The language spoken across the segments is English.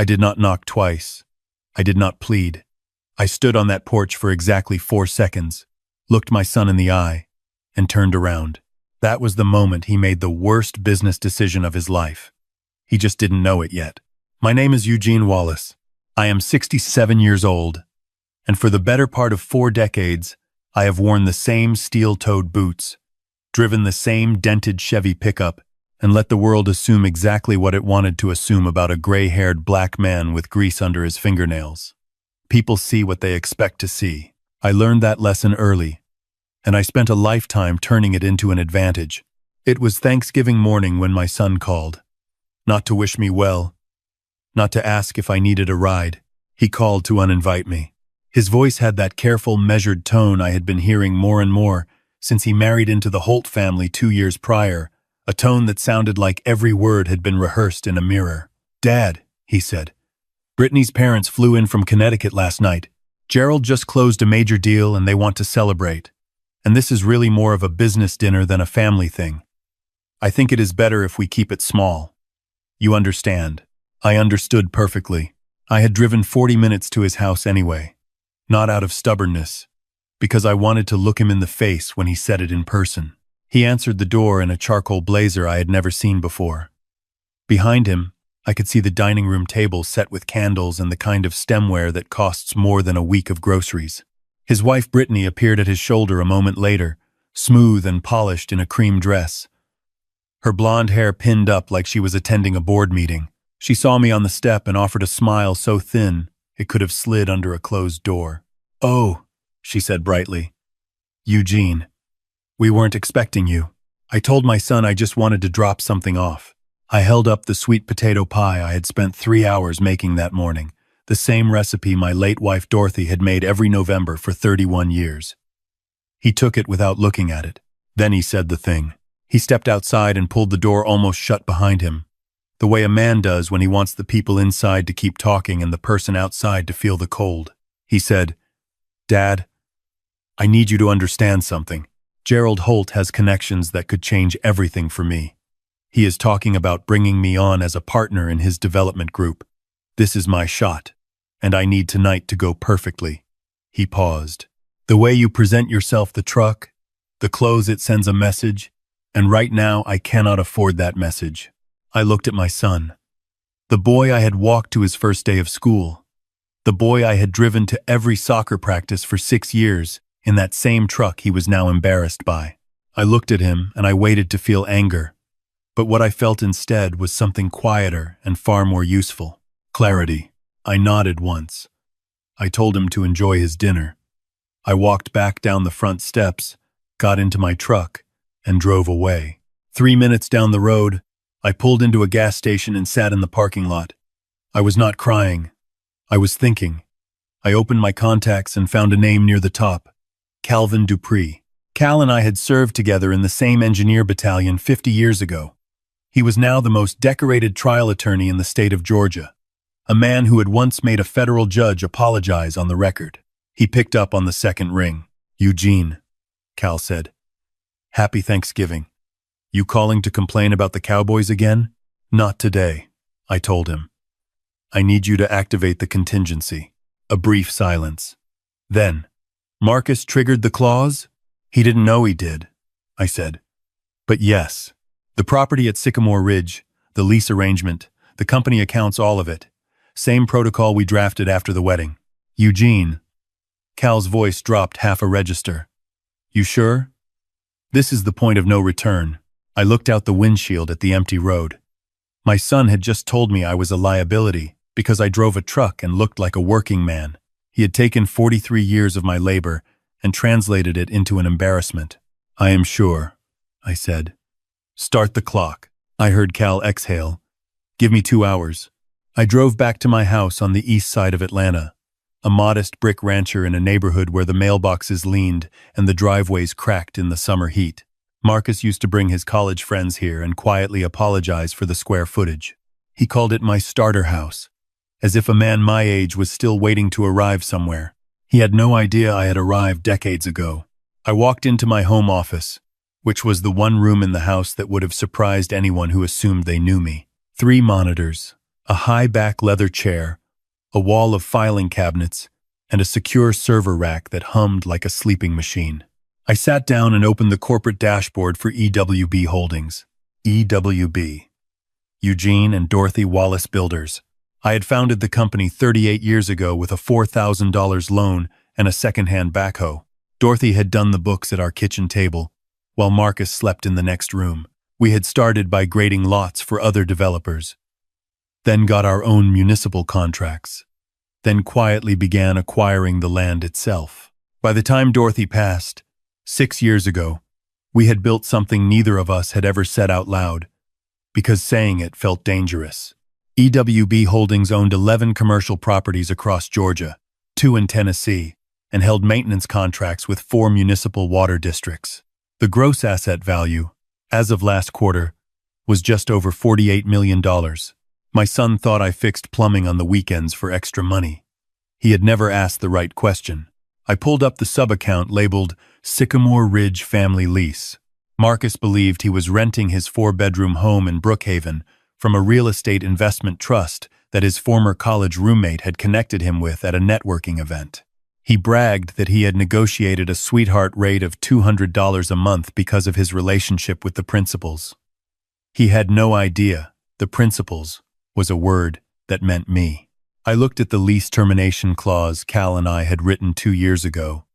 I did not knock twice. I did not plead. I stood on that porch for exactly 4 seconds, looked my son in the eye, and turned around. That was the moment he made the worst business decision of his life. He just didn't know it yet. My name is Eugene Wallace. I am 67 years old, and for the better part of 4 decades, I have worn the same steel-toed boots, driven the same dented Chevy pickup, and let the world assume exactly what it wanted to assume about a gray-haired black man with grease under his fingernails. People see what they expect to see. I learned that lesson early, and I spent a lifetime turning it into an advantage. It was Thanksgiving morning when my son called. Not to wish me well, not to ask if I needed a ride. He called to uninvite me. His voice had that careful, measured tone I had been hearing more and more since he married into the Holt family 2 years prior, a tone that sounded like every word had been rehearsed in a mirror. "Dad," he said, "Brittany's parents flew in from Connecticut last night. Gerald just closed a major deal and they want to celebrate. And this is really more of a business dinner than a family thing. I think it is better if we keep it small. You understand." I understood perfectly. I had driven 40 minutes to his house anyway. Not out of stubbornness, because I wanted to look him in the face when he said it in person. He answered the door in a charcoal blazer I had never seen before. Behind him, I could see the dining room table set with candles and the kind of stemware that costs more than a week of groceries. His wife Brittany appeared at his shoulder a moment later, smooth and polished in a cream dress. Her blonde hair pinned up like she was attending a board meeting. She saw me on the step and offered a smile so thin it could have slid under a closed door. "Oh," she said brightly. "Eugene, we weren't expecting you." I told my son I just wanted to drop something off. I held up the sweet potato pie I had spent 3 hours making that morning, the same recipe my late wife Dorothy had made every November for 31 years. He took it without looking at it. Then he said the thing. He stepped outside and pulled the door almost shut behind him, the way a man does when he wants the people inside to keep talking and the person outside to feel the cold. He said, "Dad, I need you to understand something. Gerald Holt has connections that could change everything for me. He is talking about bringing me on as a partner in his development group. This is my shot, and I need tonight to go perfectly." He paused. "The way you present yourself, the truck, the clothes, it sends a message, and right now I cannot afford that message." I looked at my son, the boy I had walked to his first day of school, the boy I had driven to every soccer practice for 6 years in that same truck he was now embarrassed by. I looked at him and I waited to feel anger, but what I felt instead was something quieter and far more useful. Clarity. I nodded once. I told him to enjoy his dinner. I walked back down the front steps, got into my truck, and drove away. 3 minutes down the road, I pulled into a gas station and sat in the parking lot. I was not crying. I was thinking. I opened my contacts and found a name near the top. Calvin Dupree. Cal and I had served together in the same engineer battalion 50 years ago. He was now the most decorated trial attorney in the state of Georgia, a man who had once made a federal judge apologize on the record. He picked up on the second ring. "Eugene," Cal said. "Happy Thanksgiving. You calling to complain about the Cowboys again?" "Not today," I told him. "I need you to activate the contingency." A brief silence. Then, "Marcus triggered the clause?" "He didn't know he did," I said. "But yes, the property at Sycamore Ridge, the lease arrangement, the company accounts, all of it. Same protocol we drafted after the wedding." "Eugene," Cal's voice dropped half a register. "You sure? This is the point of no return." I looked out the windshield at the empty road. My son had just told me I was a liability because I drove a truck and looked like a working man. He had taken 43 years of my labor and translated it into an embarrassment. "I am sure," I said. "Start the clock." I heard Cal exhale. "Give me 2 hours." I drove back to my house on the east side of Atlanta, a modest brick rancher in a neighborhood where the mailboxes leaned and the driveways cracked in the summer heat. Marcus used to bring his college friends here and quietly apologize for the square footage. He called it my starter house, as if a man my age was still waiting to arrive somewhere. He had no idea I had arrived decades ago. I walked into my home office, which was the one room in the house that would have surprised anyone who assumed they knew me. 3 monitors, a high-back leather chair, a wall of filing cabinets, and a secure server rack that hummed like a sleeping machine. I sat down and opened the corporate dashboard for EWB Holdings. EWB. Eugene and Dorothy Wallace Builders. I had founded the company 38 years ago with a $4,000 loan and a second-hand backhoe. Dorothy had done the books at our kitchen table, while Marcus slept in the next room. We had started by grading lots for other developers, then got our own municipal contracts, then quietly began acquiring the land itself. By the time Dorothy passed, 6 years ago, we had built something neither of us had ever said out loud, because saying it felt dangerous. EWB Holdings owned 11 commercial properties across Georgia, 2 in Tennessee, and held maintenance contracts with 4 municipal water districts. The gross asset value, as of last quarter, was just over $48 million. My son thought I fixed plumbing on the weekends for extra money. He had never asked the right question. I pulled up the sub-account labeled Sycamore Ridge Family Lease. Marcus believed he was renting his 4-bedroom home in Brookhaven from a real estate investment trust that his former college roommate had connected him with at a networking event. He bragged that he had negotiated a sweetheart rate of $200 a month because of his relationship with the principals. He had no idea the principals was a word that meant me. I looked at the lease termination clause Cal and I had written 2 years ago,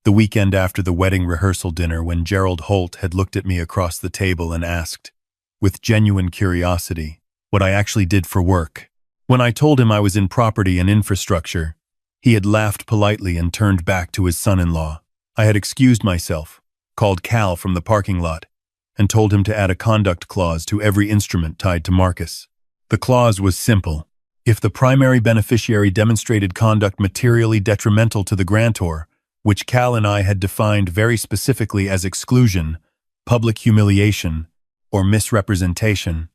the weekend after the wedding rehearsal dinner when Gerald Holt had looked at me across the table and asked, with genuine curiosity, what I actually did for work. When I told him I was in property and infrastructure, he had laughed politely and turned back to his son-in-law. I had excused myself, called Cal from the parking lot, and told him to add a conduct clause to every instrument tied to Marcus. The clause was simple. If the primary beneficiary demonstrated conduct materially detrimental to the grantor, which Cal and I had defined very specifically as exclusion, public humiliation, or misrepresentation,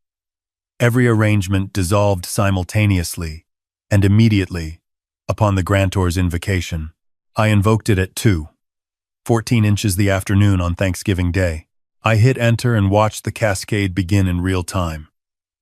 every arrangement dissolved simultaneously and immediately upon the grantor's invocation. I invoked it at 2:14 inches the afternoon on Thanksgiving Day. I hit enter and watched the cascade begin in real time.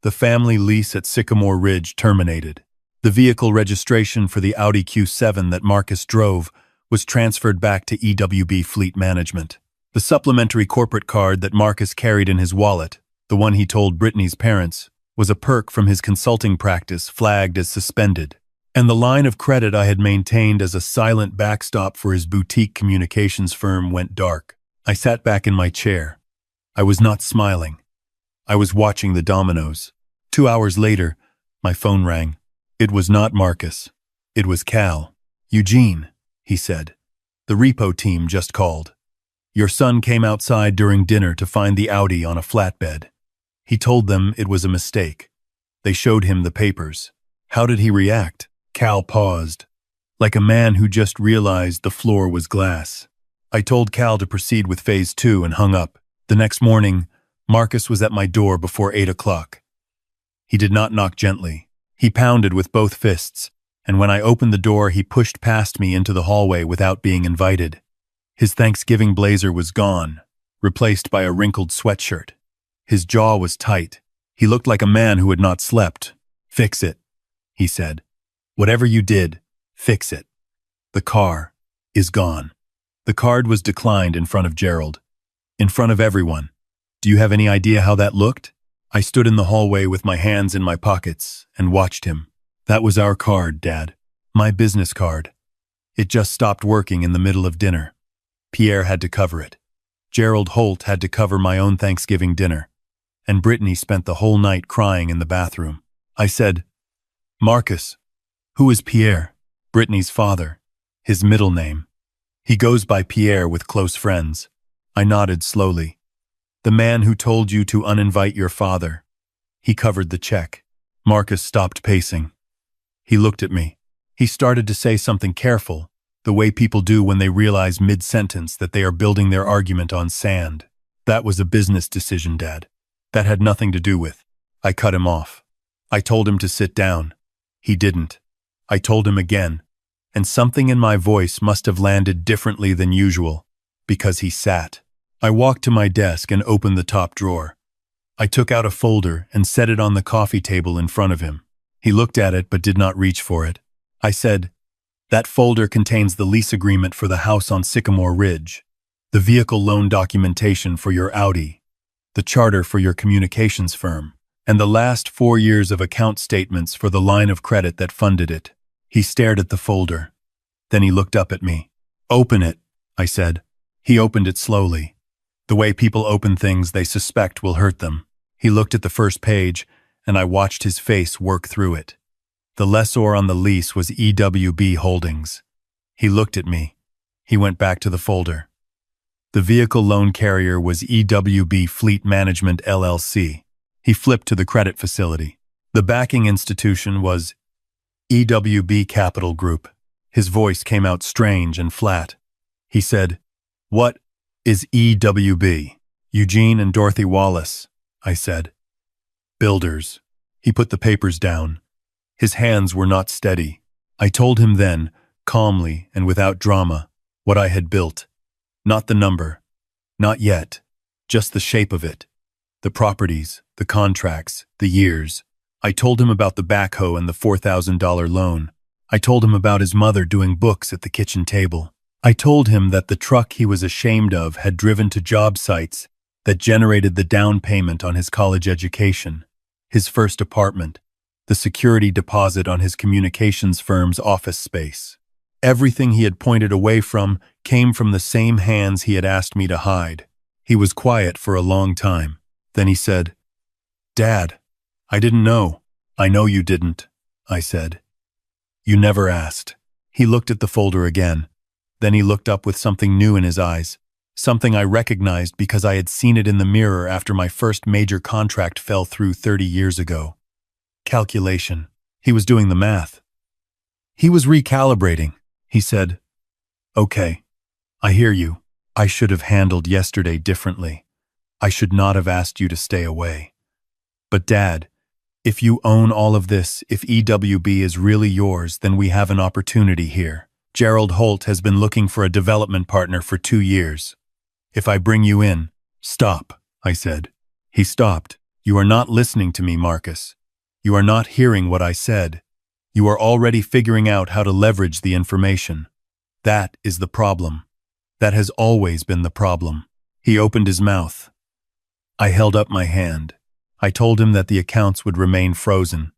The family lease at Sycamore Ridge terminated. The vehicle registration for the Audi Q7 that Marcus drove was transferred back to EWB Fleet Management. The supplementary corporate card that Marcus carried in his wallet, the one he told Brittany's parents, was a perk from his consulting practice flagged as suspended. And the line of credit I had maintained as a silent backstop for his boutique communications firm went dark. I sat back in my chair. I was not smiling. I was watching the dominoes. 2 hours later, my phone rang. It was not Marcus. It was Cal. "Eugene," he said. "The repo team just called. Your son came outside during dinner to find the Audi on a flatbed. He told them it was a mistake. They showed him the papers." "How did he react?" Cal paused, like a man who just realized the floor was glass. I told Cal to proceed with phase 2 and hung up. The next morning, Marcus was at my door before 8 o'clock. He did not knock gently. He pounded with both fists, and when I opened the door, he pushed past me into the hallway without being invited. His Thanksgiving blazer was gone, replaced by a wrinkled sweatshirt. His jaw was tight. He looked like a man who had not slept. "Fix it," he said. "Whatever you did, fix it. The car is gone." The card was declined in front of Gerald. In front of everyone. Do you have any idea how that looked? I stood in the hallway with my hands in my pockets and watched him. "That was our card, Dad. My business card. It just stopped working in the middle of dinner. Pierre had to cover it. Gerald Holt had to cover my own Thanksgiving dinner. And Brittany spent the whole night crying in the bathroom." I said, "Marcus, who is Pierre?" "Brittany's father. His middle name. He goes by Pierre with close friends." I nodded slowly. "The man who told you to uninvite your father." He covered the check. Marcus stopped pacing. He looked at me. He started to say something careful, the way people do when they realize mid-sentence that they are building their argument on sand. "That was a business decision, Dad. That had nothing to do with." I cut him off. I told him to sit down. He didn't. I told him again, and something in my voice must have landed differently than usual, because he sat. I walked to my desk and opened the top drawer. I took out a folder and set it on the coffee table in front of him. He looked at it but did not reach for it. I said, "That folder contains the lease agreement for the house on Sycamore Ridge, the vehicle loan documentation for your Audi, the charter for your communications firm, and the last 4 years of account statements for the line of credit that funded it." He stared at the folder. Then he looked up at me. "Open it," I said. He opened it slowly. The way people open things they suspect will hurt them. He looked at the first page, and I watched his face work through it. The lessor on the lease was EWB Holdings. He looked at me. He went back to the folder. The vehicle loan carrier was EWB Fleet Management LLC. He flipped to the credit facility. The backing institution was EWB Capital Group. His voice came out strange and flat. He said, "What is EWB?" "Eugene and Dorothy Wallace," I said. "Builders." He put the papers down. His hands were not steady. I told him then, calmly and without drama, what I had built. Not the number. Not yet. Just the shape of it. The properties, the contracts, the years. I told him about the backhoe and the $4,000 loan. I told him about his mother doing books at the kitchen table. I told him that the truck he was ashamed of had driven to job sites that generated the down payment on his college education, his first apartment, the security deposit on his communications firm's office space. Everything he had pointed away from came from the same hands he had asked me to hide. He was quiet for a long time. Then he said, "Dad, I didn't know." "I know you didn't," I said. "You never asked." He looked at the folder again. Then he looked up with something new in his eyes, something I recognized because I had seen it in the mirror after my first major contract fell through 30 years ago. Calculation. He was doing the math. He was recalibrating. He said, "Okay, I hear you. I should have handled yesterday differently. I should not have asked you to stay away. But Dad, if you own all of this, if EWB is really yours, then we have an opportunity here. Gerald Holt has been looking for a development partner for 2 years. If I bring you in—" "Stop," I said. He stopped. "You are not listening to me, Marcus. You are not hearing what I said. You are already figuring out how to leverage the information. That is the problem. That has always been the problem." He opened his mouth. I held up my hand. I told him that the accounts would remain frozen.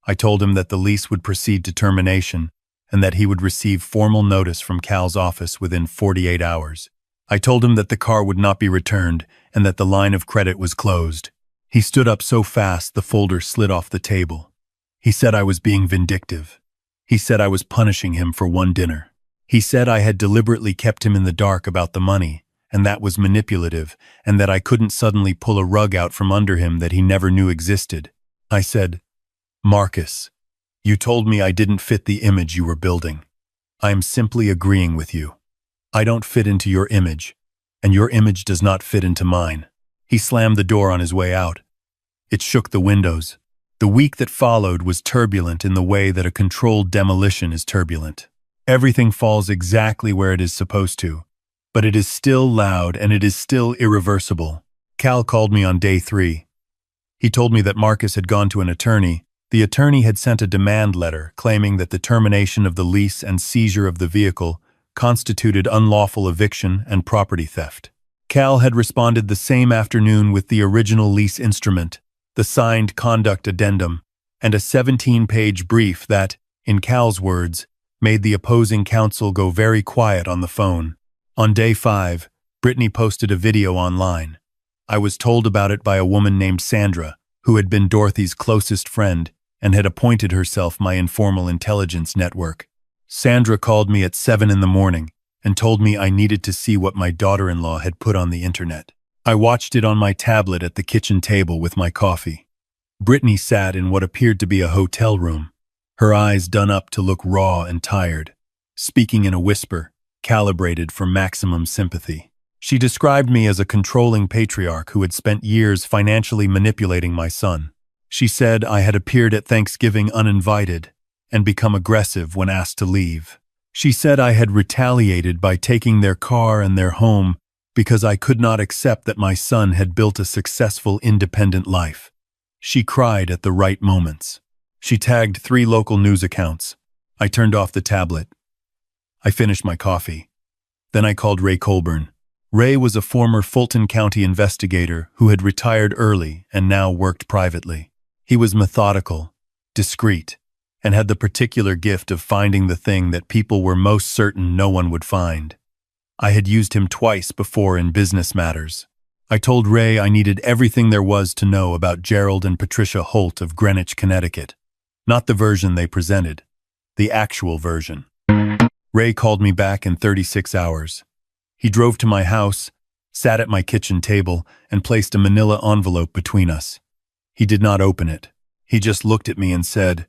I told him that the lease would proceed to termination and that he would receive formal notice from Cal's office within 48 hours. I told him that the car would not be returned and that the line of credit was closed. He stood up so fast the folder slid off the table. He said I was being vindictive. He said I was punishing him for one dinner. He said I had deliberately kept him in the dark about the money, and that was manipulative, and that I couldn't suddenly pull a rug out from under him that he never knew existed. I said, "Marcus, you told me I didn't fit the image you were building. I am simply agreeing with you. I don't fit into your image, and your image does not fit into mine." He slammed the door on his way out. It shook the windows. The week that followed was turbulent in the way that a controlled demolition is turbulent. Everything falls exactly where it is supposed to, but it is still loud and it is still irreversible. Cal called me on day 3. He told me that Marcus had gone to an attorney. The attorney had sent a demand letter claiming that the termination of the lease and seizure of the vehicle constituted unlawful eviction and property theft. Cal had responded the same afternoon with the original lease instrument, the signed conduct addendum, and a 17-page brief that, in Cal's words, made the opposing counsel go very quiet on the phone. On day 5, Brittany posted a video online. I was told about it by a woman named Sandra, who had been Dorothy's closest friend and had appointed herself my informal intelligence network. Sandra called me at 7 in the morning and told me I needed to see what my daughter-in-law had put on the internet. I watched it on my tablet at the kitchen table with my coffee. Brittany sat in what appeared to be a hotel room, her eyes done up to look raw and tired, speaking in a whisper, calibrated for maximum sympathy. She described me as a controlling patriarch who had spent years financially manipulating my son. She said I had appeared at Thanksgiving uninvited and become aggressive when asked to leave. She said I had retaliated by taking their car and their home because I could not accept that my son had built a successful independent life. She cried at the right moments. She tagged 3 local news accounts. I turned off the tablet. I finished my coffee. Then I called Ray Colburn. Ray was a former Fulton County investigator who had retired early and now worked privately. He was methodical, discreet, and had the particular gift of finding the thing that people were most certain no one would find. I had used him twice before in business matters. I told Ray I needed everything there was to know about Gerald and Patricia Holt of Greenwich, Connecticut. Not the version they presented, the actual version. Ray called me back in 36 hours. He drove to my house, sat at my kitchen table, and placed a manila envelope between us. He did not open it. He just looked at me and said,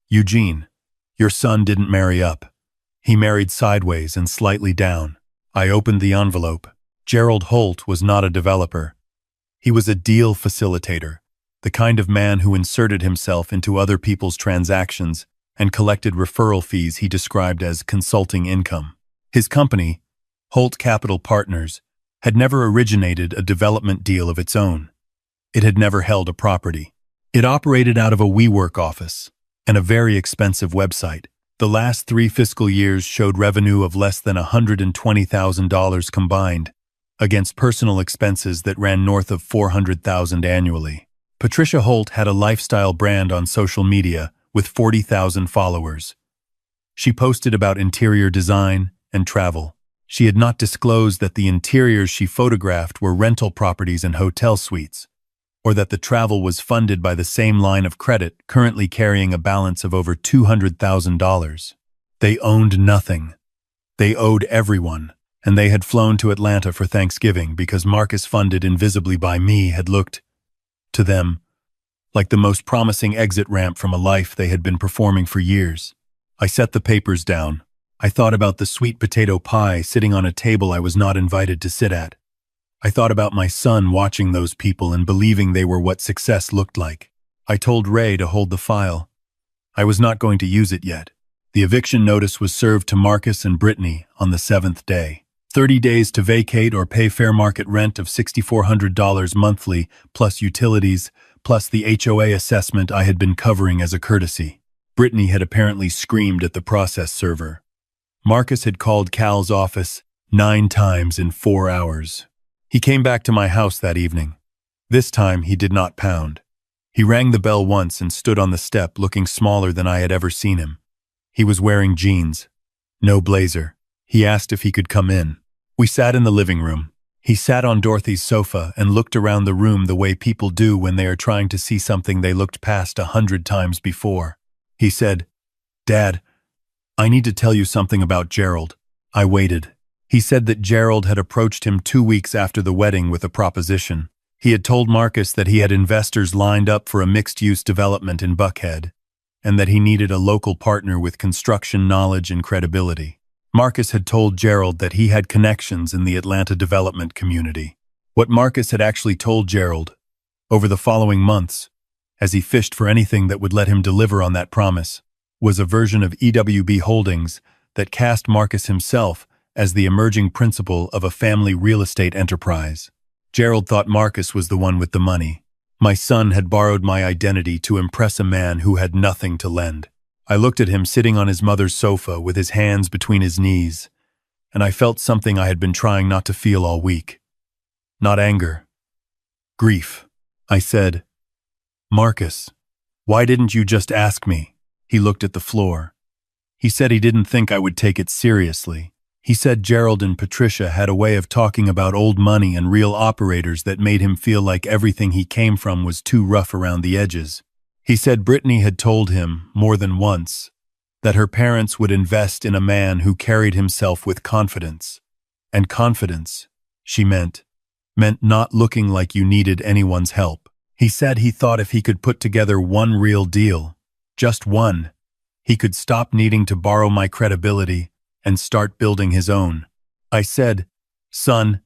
"Eugene, your son didn't marry up. He married sideways and slightly down." I opened the envelope. Gerald Holt was not a developer. He was a deal facilitator, the kind of man who inserted himself into other people's transactions and collected referral fees he described as consulting income. His company, Holt Capital Partners, had never originated a development deal of its own. It had never held a property. It operated out of a WeWork office and a very expensive website. The last 3 fiscal years showed revenue of less than $120,000 combined, against personal expenses that ran north of $400,000 annually. Patricia Holt had a lifestyle brand on social media with 40,000 followers. She posted about interior design and travel. She had not disclosed that the interiors she photographed were rental properties and hotel suites, or that the travel was funded by the same line of credit currently carrying a balance of over $200,000. They owned nothing. They owed everyone, and they had flown to Atlanta for Thanksgiving because Marcus, funded invisibly by me, had looked, to them, like the most promising exit ramp from a life they had been performing for years. I set the papers down. I thought about the sweet potato pie sitting on a table I was not invited to sit at. I thought about my son watching those people and believing they were what success looked like. I told Ray to hold the file. I was not going to use it yet. The eviction notice was served to Marcus and Brittany on the 7th day. 30 days to vacate or pay fair market rent of $6,400 monthly, plus utilities, plus the HOA assessment I had been covering as a courtesy. Brittany had apparently screamed at the process server. Marcus had called Cal's office 9 times in 4 hours. He came back to my house that evening. This time he did not pound. He rang the bell once and stood on the step looking smaller than I had ever seen him. He was wearing jeans, no blazer. He asked if he could come in. We sat in the living room. He sat on Dorothy's sofa and looked around the room the way people do when they are trying to see something they looked past 100 times before. He said, "Dad, I need to tell you something about Gerald." I waited. He said that Gerald had approached him 2 weeks after the wedding with a proposition. He had told Marcus that he had investors lined up for a mixed-use development in Buckhead, and that he needed a local partner with construction knowledge and credibility. Marcus had told Gerald that he had connections in the Atlanta development community. What Marcus had actually told Gerald, over the following months, as he fished for anything that would let him deliver on that promise, was a version of EWB Holdings that cast Marcus himself as the emerging principal of a family real estate enterprise. Gerald thought Marcus was the one with the money. My son had borrowed my identity to impress a man who had nothing to lend. I looked at him sitting on his mother's sofa with his hands between his knees, and I felt something I had been trying not to feel all week. Not anger. Grief. I said, "Marcus, why didn't you just ask me?" He looked at the floor. He said he didn't think I would take it seriously. He said Gerald and Patricia had a way of talking about old money and real operators that made him feel like everything he came from was too rough around the edges. He said Brittany had told him, more than once, that her parents would invest in a man who carried himself with confidence. And confidence, she meant not looking like you needed anyone's help. He said he thought if he could put together one real deal, just one, he could stop needing to borrow my credibility and start building his own. I said, "Son,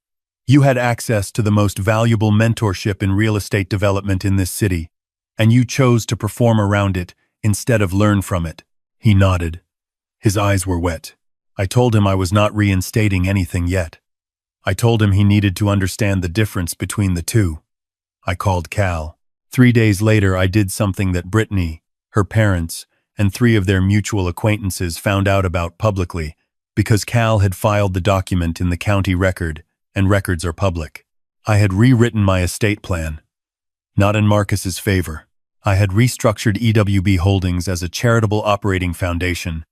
you had access to the most valuable mentorship in real estate development in this city, and you chose to perform around it instead of learn from it." He nodded. His eyes were wet. I told him I was not reinstating anything yet. I told him he needed to understand the difference between the two. I called Cal. 3 days later, I did something that Brittany, Her parents and 3 of their mutual acquaintances found out about publicly because Cal had filed the document in the county record, and records are public. I had rewritten my estate plan, not in Marcus's favor. I had restructured EWB Holdings as a charitable operating foundation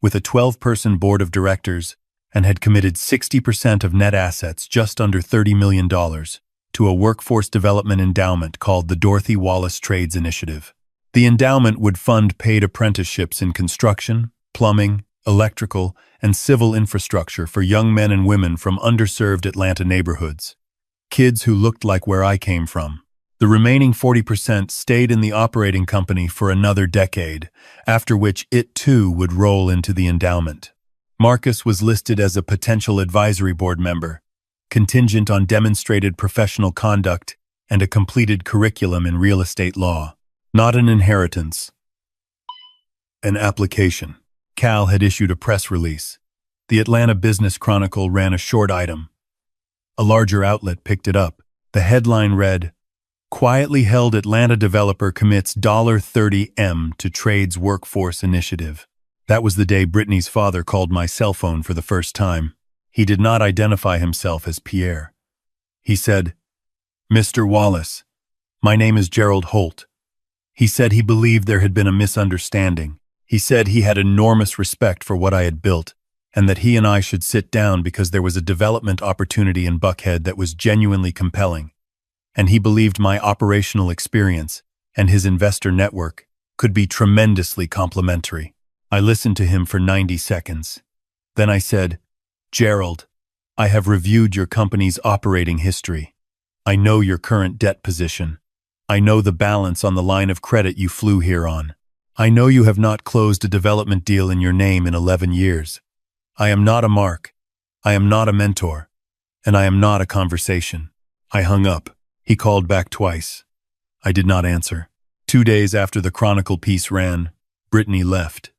with a 12-person board of directors and had committed 60% of net assets, just under $30 million, to a workforce development endowment called the Dorothy Wallace Trades Initiative. The endowment would fund paid apprenticeships in construction, plumbing, electrical, and civil infrastructure for young men and women from underserved Atlanta neighborhoods. Kids who looked like where I came from. The remaining 40% stayed in the operating company for another decade, after which it too would roll into the endowment. Marcus was listed as a potential advisory board member, contingent on demonstrated professional conduct and a completed curriculum in real estate law. Not an inheritance. An application. Cal had issued a press release. The Atlanta Business Chronicle ran a short item. A larger outlet picked it up. The headline read, "Quietly held Atlanta developer commits $30M to Trades Workforce Initiative." That was the day Brittany's father called my cell phone for the first time. He did not identify himself as Pierre. He said, "Mr. Wallace, my name is Gerald Holt." He said he believed there had been a misunderstanding. He said he had enormous respect for what I had built, and that he and I should sit down because there was a development opportunity in Buckhead that was genuinely compelling, and he believed my operational experience and his investor network could be tremendously complementary. I listened to him for 90 seconds. Then I said, "Gerald, I have reviewed your company's operating history. I know your current debt position. I know the balance on the line of credit you flew here on. I know you have not closed a development deal in your name in 11 years. I am not a mark. I am not a mentor. And I am not a conversation." I hung up. He called back twice. I did not answer. 2 days after the Chronicle piece ran, Brittany left.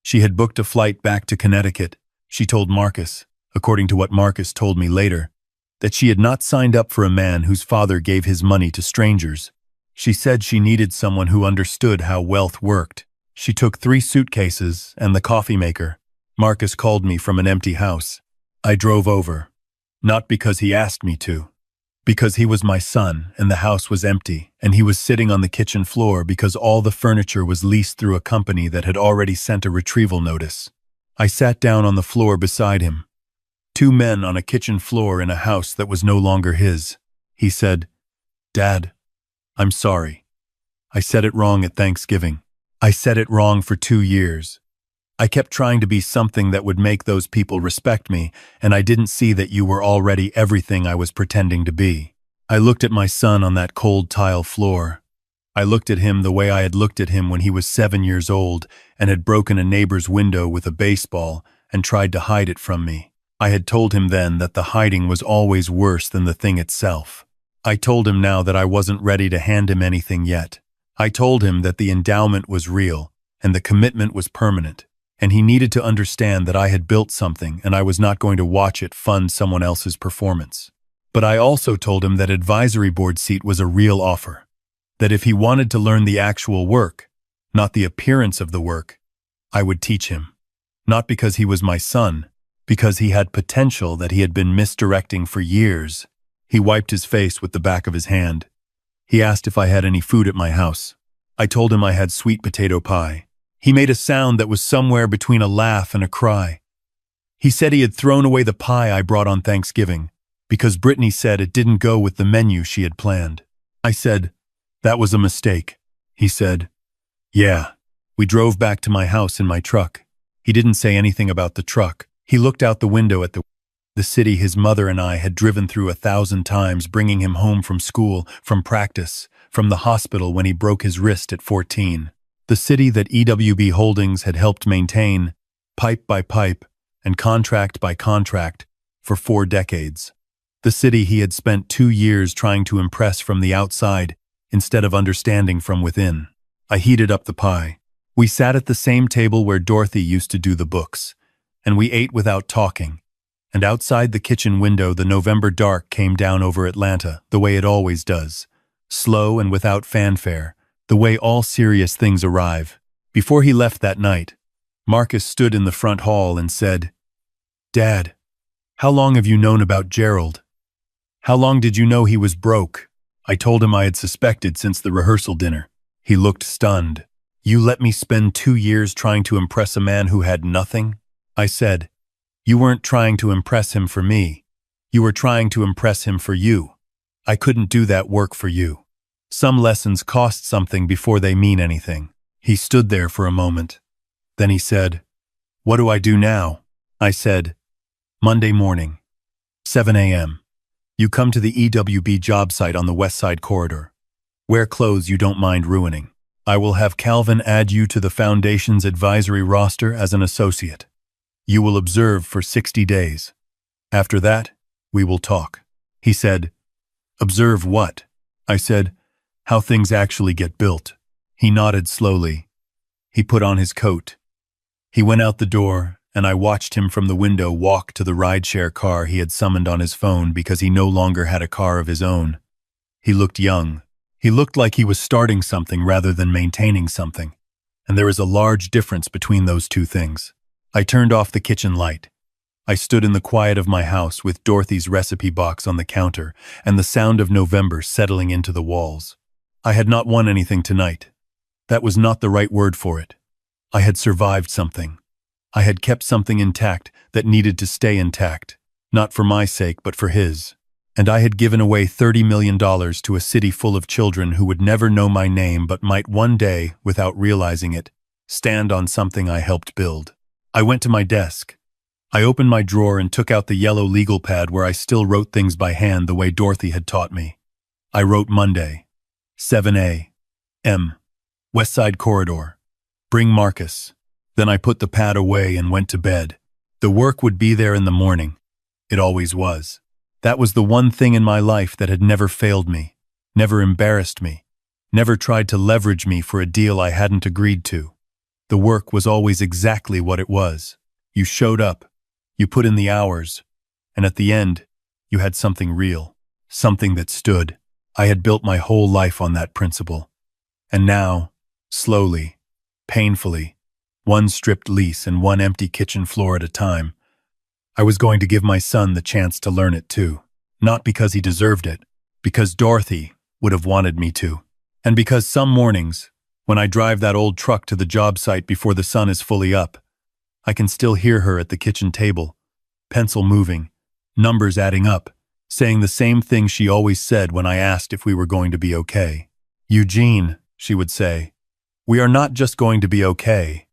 She had booked a flight back to Connecticut. She told Marcus, according to what Marcus told me later, that she had not signed up for a man whose father gave his money to strangers. She said she needed someone who understood how wealth worked. She took 3 suitcases and the coffee maker. Marcus called me from an empty house. I drove over. Not because he asked me to. Because he was my son and the house was empty, and he was sitting on the kitchen floor because all the furniture was leased through a company that had already sent a retrieval notice. I sat down on the floor beside him. 2 men on a kitchen floor in a house that was no longer his. He said, "Dad, I'm sorry. I said it wrong at Thanksgiving. I said it wrong for 2 years. I kept trying to be something that would make those people respect me, and I didn't see that you were already everything I was pretending to be." I looked at my son on that cold tile floor. I looked at him the way I had looked at him when he was 7 years old and had broken a neighbor's window with a baseball and tried to hide it from me. I had told him then that the hiding was always worse than the thing itself. I told him now that I wasn't ready to hand him anything yet. I told him that the endowment was real and the commitment was permanent, and he needed to understand that I had built something and I was not going to watch it fund someone else's performance. But I also told him that advisory board seat was a real offer, that if he wanted to learn the actual work, not the appearance of the work, I would teach him. Not because he was my son, because he had potential that he had been misdirecting for years. He wiped his face with the back of his hand. He asked if I had any food at my house. I told him I had sweet potato pie. He made a sound that was somewhere between a laugh and a cry. He said he had thrown away the pie I brought on Thanksgiving because Brittany said it didn't go with the menu she had planned. I said, "That was a mistake." He said, "Yeah." We drove back to my house in my truck. He didn't say anything about the truck. He looked out the window at the city his mother and I had driven through 1,000 times, bringing him home from school, from practice, from the hospital when he broke his wrist at 14. The city that EWB Holdings had helped maintain, pipe by pipe and contract by contract, for 4 decades. The city he had spent 2 years trying to impress from the outside instead of understanding from within. I heated up the pie. We sat at the same table where Dorothy used to do the books, and we ate without talking. And outside the kitchen window, the November dark came down over Atlanta, the way it always does, slow and without fanfare, the way all serious things arrive. Before he left that night, Marcus stood in the front hall and said, "Dad, how long have you known about Gerald? How long did you know he was broke?" I told him I had suspected since the rehearsal dinner. He looked stunned. "You let me spend 2 years trying to impress a man who had nothing?" I said, "You weren't trying to impress him for me. You were trying to impress him for you. I couldn't do that work for you. Some lessons cost something before they mean anything." He stood there for a moment. Then he said, "What do I do now?" I said, "Monday morning, 7 a.m. You come to the EWB job site on the West Side corridor. Wear clothes you don't mind ruining. I will have Calvin add you to the Foundation's advisory roster as an associate. You will observe for 60 days. After that, we will talk." He said, "Observe what?" I said, "How things actually get built." He nodded slowly. He put on his coat. He went out the door, and I watched him from the window walk to the rideshare car he had summoned on his phone because he no longer had a car of his own. He looked young. He looked like he was starting something rather than maintaining something, and there is a large difference between those two things. I turned off the kitchen light. I stood in the quiet of my house with Dorothy's recipe box on the counter and the sound of November settling into the walls. I had not won anything tonight. That was not the right word for it. I had survived something. I had kept something intact that needed to stay intact, not for my sake but for his. And I had given away $30 million to a city full of children who would never know my name but might one day, without realizing it, stand on something I helped build. I went to my desk. I opened my drawer and took out the yellow legal pad where I still wrote things by hand the way Dorothy had taught me. I wrote Monday, 7 a.m. West Side Corridor. Bring Marcus. Then I put the pad away and went to bed. The work would be there in the morning. It always was. That was the one thing in my life that had never failed me, never embarrassed me, never tried to leverage me for a deal I hadn't agreed to. The work was always exactly what it was. You showed up, you put in the hours, and at the end, you had something real, something that stood. I had built my whole life on that principle. And now, slowly, painfully, one stripped lease and one empty kitchen floor at a time, I was going to give my son the chance to learn it too. Not because he deserved it, because Dorothy would have wanted me to. And because some mornings, when I drive that old truck to the job site before the sun is fully up, I can still hear her at the kitchen table, pencil moving, numbers adding up, saying the same thing she always said when I asked if we were going to be okay. "Eugene," she would say, "we are not just going to be okay.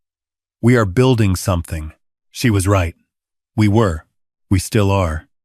We are building something." She was right. We were. We still are.